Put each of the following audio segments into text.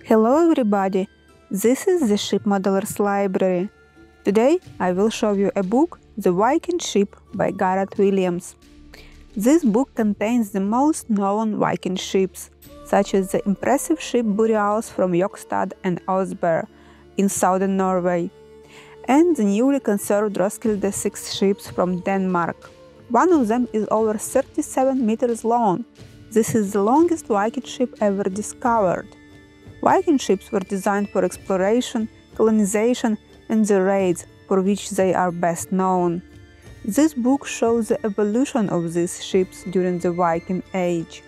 Hello everybody, this is the Ship Modelers Library. Today I will show you a book, The Viking Ship by Gareth Williams. This book contains the most known Viking ships, such as the impressive ship Borealis from Jokstad and Osberg in southern Norway, and the newly conserved Roskilde 6 ships from Denmark. One of them is over 37 meters long. This is the longest Viking ship ever discovered. Viking ships were designed for exploration, colonization, and the raids for which they are best known. This book shows the evolution of these ships during the Viking Age.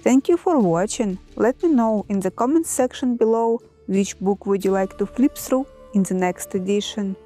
Thank you for watching. Let me know in the comments section below which book would you like to flip through in the next edition.